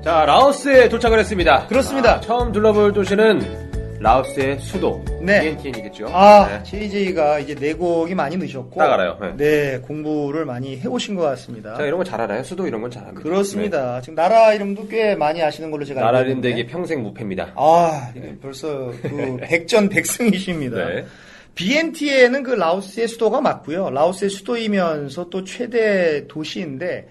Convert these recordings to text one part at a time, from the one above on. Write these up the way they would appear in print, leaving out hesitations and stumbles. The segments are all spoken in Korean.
자, 라오스에 도착을 했습니다. 그렇습니다. 처음 둘러볼 도시는 라오스의 수도 네. 비엔티엔이겠죠. 아, JJ가 이제 내곡이 많이 늦었고. 딱 알아요. 네, 공부를 많이 해오신 것 같습니다. 자, 이런 거 잘 알아요. 수도 이런 건 잘 압니다. 그렇습니다. 지금 나라 이름도 꽤 많이 아시는 걸로 제가 알고 나라 있는데. 이름되기 평생 무패입니다. 아, 이게 벌써 그 백전백승이십니다. 네. 비엔티엔은 그 라오스의 수도가 맞고요. 라오스의 수도이면서 또 최대 도시인데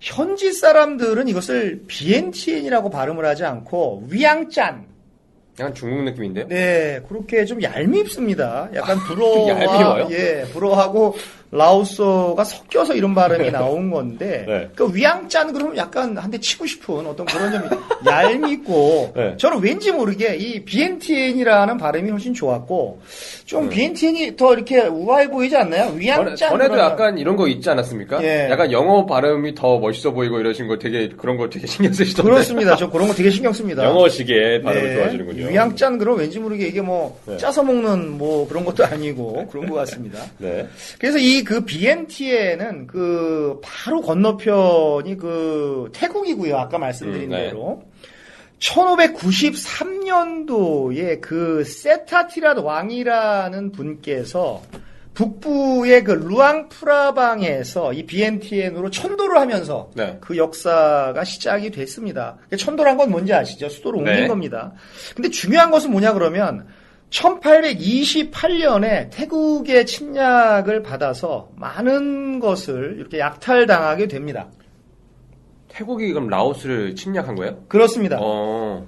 현지 사람들은 이것을 비엔티엔이라고 발음을 하지 않고 위앙짠. 약간 중국 느낌인데요? 네, 그렇게 좀 얄밉습니다. 약간 얄미워요? 불어하고 라오스어가 섞여서 이런 발음이 나온 건데, 네. 그 위앙짠 그러면 약간 한 대 치고 싶은 어떤 그런 점이 얄밉고, 네. 저는 왠지 모르게 이 비엔티엔이라는 발음이 훨씬 좋았고, 좀 비엔티엔이 더 이렇게 우아해 보이지 않나요? 위앙짠. 전에도 그러면. 약간 이런 거 있지 않았습니까? 예. 약간 영어 발음이 더 멋있어 보이고 이러신 거 되게 그런 거 되게 신경 쓰시던데. 그렇습니다. 저 그런 거 되게 신경 씁니다. 영어식의 발음을 네. 좋아하시는군요. 위양짠 그럼 왠지 모르게 이게 뭐 네. 짜서 먹는 뭐 그런 것도 아니고 그런 것 같습니다. 네. 그래서 이 그 비엔티에는 그 바로 건너편이 그 태국이고요. 아까 말씀드린 네. 대로 1593년도에 그 세타티랏 왕이라는 분께서 북부의 그 루앙프라방에서 이 비엔티엔으로 천도를 하면서 네. 그 역사가 시작이 됐습니다. 천도란 건 뭔지 아시죠? 수도를 옮긴 네. 겁니다. 근데 중요한 것은 뭐냐 그러면 1828년에 태국의 침략을 받아서 많은 것을 이렇게 약탈당하게 됩니다. 태국이 그럼 라오스를 침략한 거예요? 그렇습니다.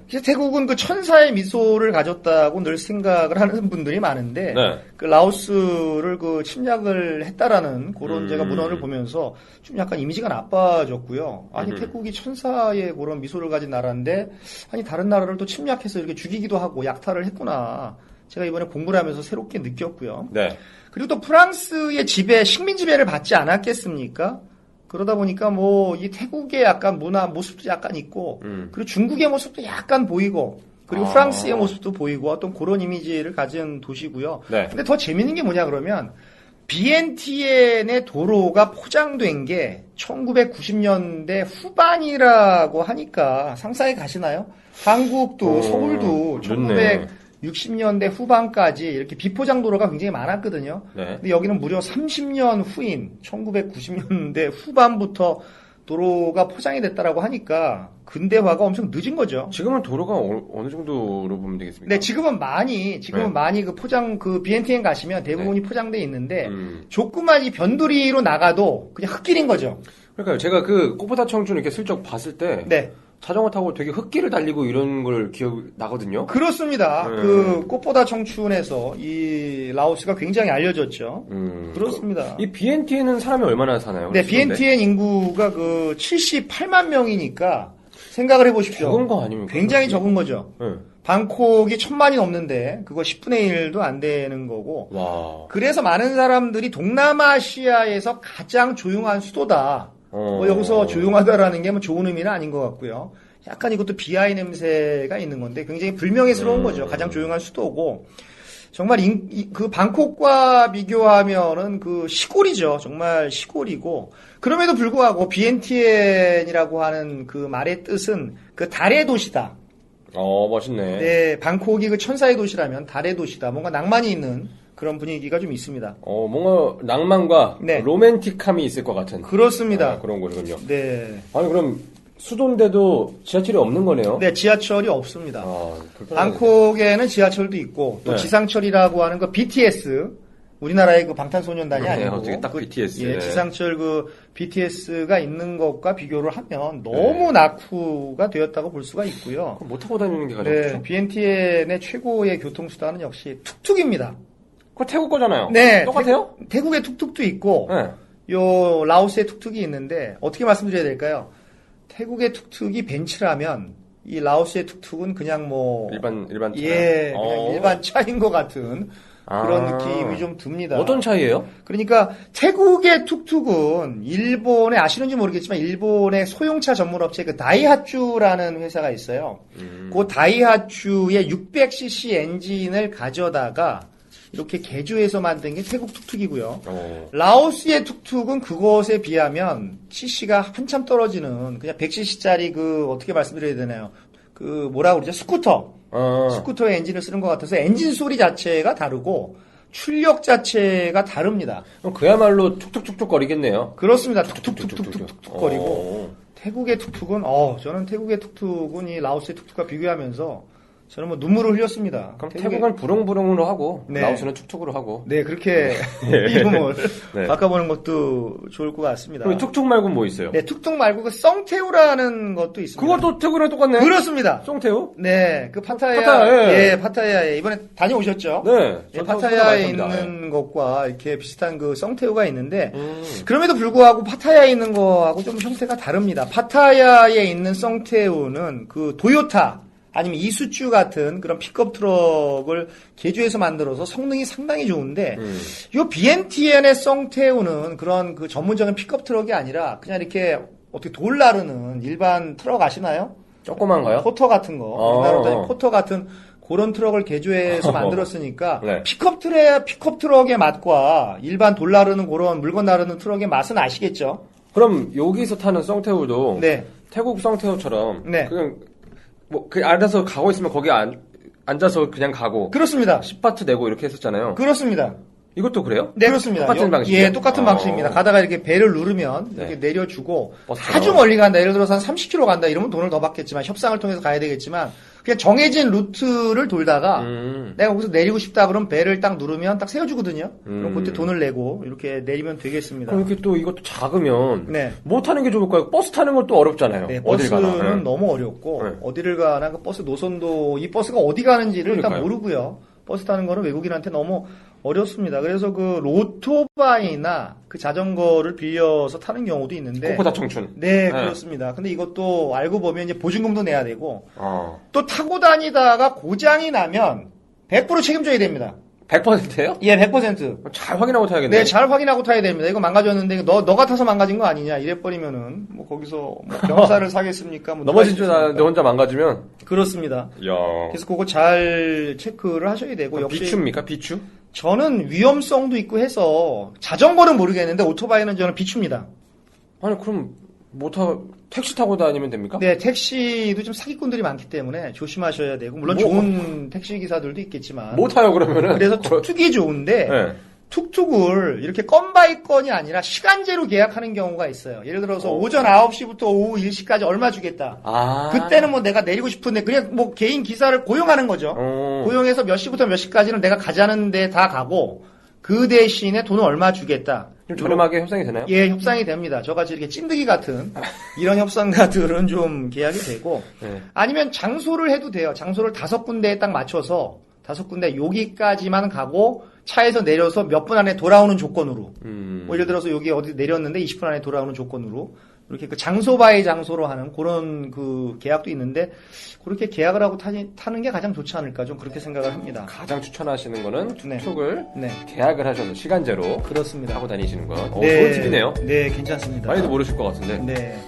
그래서 태국은 그 천사의 미소를 가졌다고 늘 생각을 하는 분들이 많은데 네. 그 라오스를 그 침략을 했다라는 그런 제가 문헌을 보면서 좀 약간 이미지가 나빠졌고요. 아니 태국이 천사의 그런 미소를 가진 나라인데 아니 다른 나라를 또 침략해서 이렇게 죽이기도 하고 약탈을 했구나. 제가 이번에 공부를 하면서 새롭게 느꼈고요. 네. 그리고 또 프랑스의 지배, 식민 지배를 받지 않았겠습니까? 그러다 보니까 뭐 이 태국의 약간 문화 모습도 약간 있고 그리고 중국의 모습도 약간 보이고 그리고 프랑스의 모습도 보이고 어떤 그런 이미지를 가진 도시고요. 네. 근데 더 재밌는 게 뭐냐 그러면 비엔티엔의 도로가 포장된 게 1990년대 후반이라고 하니까 상상이 가시나요? 한국도 서울도 좋네. 1960년대 후반까지 이렇게 비포장 도로가 굉장히 많았거든요. 네. 근데 여기는 무려 30년 후인 1990년대 후반부터 도로가 포장이 됐다라고 하니까 근대화가 엄청 늦은 거죠. 지금은 도로가 어느 정도로 보면 되겠습니까? 네, 지금은 많이 그 포장 그 BNTN 가시면 대부분이 포장돼 있는데 조그만 이 변두리로 나가도 그냥 흙길인 거죠. 그러니까요. 제가 그 꽃보다 청춘 이렇게 슬쩍 봤을 때 네. 자전거 타고 되게 흙길을 달리고 이런 걸 기억 나거든요. 그렇습니다. 그 꽃보다 청춘에서 이 라오스가 굉장히 알려졌죠. 그렇습니다. 이 비엔티에는 사람이 얼마나 사나요? 네, 비엔티엔 인구가 그 78만 명이니까 생각을 해보십시오. 적은 거 아닙니까? 굉장히 적은 거죠. 네. 방콕이 1000만이 넘는데 그거 10분의 1도 안 되는 거고. 와. 그래서 많은 사람들이 동남아시아에서 가장 조용한 수도다. 뭐 여기서 조용하다라는 게 뭐 좋은 의미는 아닌 것 같고요. 약간 이것도 비하의 냄새가 있는 건데 굉장히 불명예스러운 거죠. 가장 조용한 수도고. 정말 그 방콕과 비교하면은 그 시골이죠. 정말 시골이고. 그럼에도 불구하고 비엔티엔이라고 하는 그 말의 뜻은 그 달의 도시다. 멋있네. 네, 방콕이 그 천사의 도시라면 달의 도시다. 뭔가 낭만이 있는 그런 분위기가 좀 있습니다. 뭔가 낭만과 네. 로맨틱함이 있을 것 같은. 그렇습니다. 그런 곳이군요. 네. 아니, 그럼 수도인데도 지하철이 없는 거네요? 네, 지하철이 없습니다. 불편하네. 방콕에는 지하철도 있고 또 네. 지상철이라고 하는 그 BTS 우리나라의 그 방탄소년단이 네, 아니고 어떻게 딱 BTS. 예, 네. 지상철 그 BTS가 있는 것과 비교를 하면 너무 낙후가 되었다고 볼 수가 있고요. 그럼 못 타고 다니는 게 가장 네, 좋죠? 비엔티엔의 최고의 교통수단은 역시 툭툭입니다. 그거 태국 거잖아요. 네, 똑같아요? 태국의 툭툭도 있고 네. 요 라오스의 툭툭이 있는데 어떻게 말씀드려야 될까요? 태국의 툭툭이 벤츠라면 이 라오스의 툭툭은 그냥 뭐 일반 차. 예, 그냥 일반 차인 것 같은 그런 느낌이 좀 듭니다. 어떤 차이예요? 그러니까 태국의 툭툭은 일본에 아시는지 모르겠지만 일본의 소형차 전문 업체 그 다이하츠라는 회사가 있어요. 그 다이하츠의 600cc 엔진을 가져다가 이렇게 개조해서 만든 게 태국 툭툭이고요. 어. 라오스의 툭툭은 그것에 비하면 CC가 한참 떨어지는 그냥 100cc짜리 그 어떻게 말씀드려야 되나요? 그 뭐라 그러죠? 스쿠터. 스쿠터의 엔진을 쓰는 것 같아서 엔진 소리 자체가 다르고 출력 자체가 다릅니다. 그럼 그야말로 툭툭툭툭 거리겠네요. 그렇습니다. 툭툭툭툭툭툭 거리고 어. 태국의 툭툭은 저는 태국의 툭툭은 이 라오스의 툭툭과 비교하면서 저는 뭐 눈물을 흘렸습니다. 그럼 태국의- 태국은 부릉부릉으로 하고 네. 라오스는 툭툭으로 하고. 네, 그렇게 이름을 네. 바꿔보는 것도 좋을 것 같습니다. 그럼 툭툭 말고 뭐 있어요? 네, 툭툭 말고 그 썽태우라는 것도 있습니다. 그것도 태국이랑 똑같네. 그렇습니다. 송태우? 네, 그 파타야, 파타야, 예. 파타야에 이번에 다녀오셨죠? 네. 예, 저 파타야에 많이 갑니다. 있는 것과 이렇게 비슷한 그 썽태우가 있는데 음. 그럼에도 불구하고 파타야에 있는 거하고 좀 형태가 다릅니다. 파타야에 있는 썽태우는 그 도요타 아니면 이수쭈 같은 그런 픽업 트럭을 개조해서 만들어서 성능이 상당히 좋은데 요 BNTN의 썽태우는 그런 그 전문적인 픽업 트럭이 아니라 그냥 이렇게 어떻게 돌 나르는 일반 트럭 아시나요? 조그만가요? 포터 같은 거. 우리나라로 따지면 어. 포터 같은 그런 트럭을 개조해서 만들었으니까 네. 픽업 트럭의 맛과 일반 돌 나르는 그런 물건 나르는 트럭의 맛은 아시겠죠? 그럼 여기서 타는 썽태우도 네. 태국 썽태우처럼 네. 그냥 뭐 그 앉아서 가고 있으면 거기 앉아서 그냥 가고 그렇습니다. 10바트 내고 이렇게 했었잖아요. 그렇습니다. 이것도 그래요? 네, 그렇습니다. 똑같은 방식이요? 예, 똑같은 어. 방식입니다. 가다가 이렇게 배를 누르면 네. 이렇게 내려주고 버스처럼. 아주 멀리 간다. 예를 들어서 한 30km 간다. 이러면 돈을 더 받겠지만 협상을 통해서 가야 되겠지만 그냥 정해진 루트를 돌다가 내가 거기서 내리고 싶다 그러면 배를 딱 누르면 딱 세워주거든요. 그럼 그때 돈을 내고 이렇게 내리면 되겠습니다. 그럼 이렇게 또 이것도 작으면 네. 뭐 타는 게 좋을까요? 버스 타는 것도 어렵잖아요. 네, 어딜 가나. 버스는 네. 너무 어렵고 네. 어디를 가나 그 버스 노선도 이 버스가 어디 가는지를 일단 그러니까요. 모르고요. 버스 타는 거는 외국인한테 너무 어렵습니다. 그래서 그 로토바이나 그 자전거를 빌려서 타는 경우도 있는데 꽃보다 청춘. 네, 그렇습니다. 근데 이것도 알고 보면 이제 보증금도 내야 되고 어. 또 타고 다니다가 고장이 나면 100% 책임져야 됩니다. 100%예요? 예, 100%. 잘 확인하고 타야겠네. 네, 잘 확인하고 타야 됩니다. 이거 망가졌는데 너가 타서 망가진 거 아니냐 이래 버리면은 뭐 거기서 뭐 병사를 사겠습니까? 뭐 넘어진 줄 누가 알았는데 혼자 망가지면. 그렇습니다. 야. 그래서 그거 잘 체크를 하셔야 되고 역시 비추입니까? 비추? 저는 위험성도 있고 해서 자전거는 모르겠는데 오토바이는 저는 비춥니다. 아니 그럼 택시 타고 다니면 됩니까? 네, 택시도 좀 사기꾼들이 많기 때문에 조심하셔야 되고 물론 뭐- 좋은 택시 기사들도 있겠지만 못 타요 그러면은. 그래서 툭툭이 좋은데 네. 툭툭을 이렇게 건 바이 건이 아니라 시간제로 계약하는 경우가 있어요. 예를 들어서 오전 9시부터 오후 1시까지 얼마 주겠다. 아. 그때는 뭐 내가 내리고 싶은데 그냥 뭐 개인 기사를 고용하는 거죠. 고용해서 몇 시부터 몇 시까지는 내가 가자는 데 다 가고 그 대신에 돈을 얼마 주겠다. 좀 저렴하게 협상이 되나요? 예, 협상이 됩니다. 저같이 이렇게 찐득이 같은 이런 협상가들은 좀 계약이 되고 네. 아니면 장소를 해도 돼요. 장소를 5군데에 딱 맞춰서 5군데 여기까지만 가고 차에서 내려서 몇 분 안에 돌아오는 조건으로 뭐 예를 들어서 여기 어디 내렸는데 20분 안에 돌아오는 조건으로 이렇게 그 장소 바이 장소로 하는 그런 그 계약도 있는데 그렇게 계약을 하고 타는 게 가장 좋지 않을까 좀 그렇게 생각을 합니다. 가장 추천하시는 거는 네. 툭툭을 네, 계약을 하셔서 시간제로 그렇습니다. 하고 다니시는 것. 네, 좋은 팁이네요. 네, 괜찮습니다. 많이도 모르실 것 같은데. 네.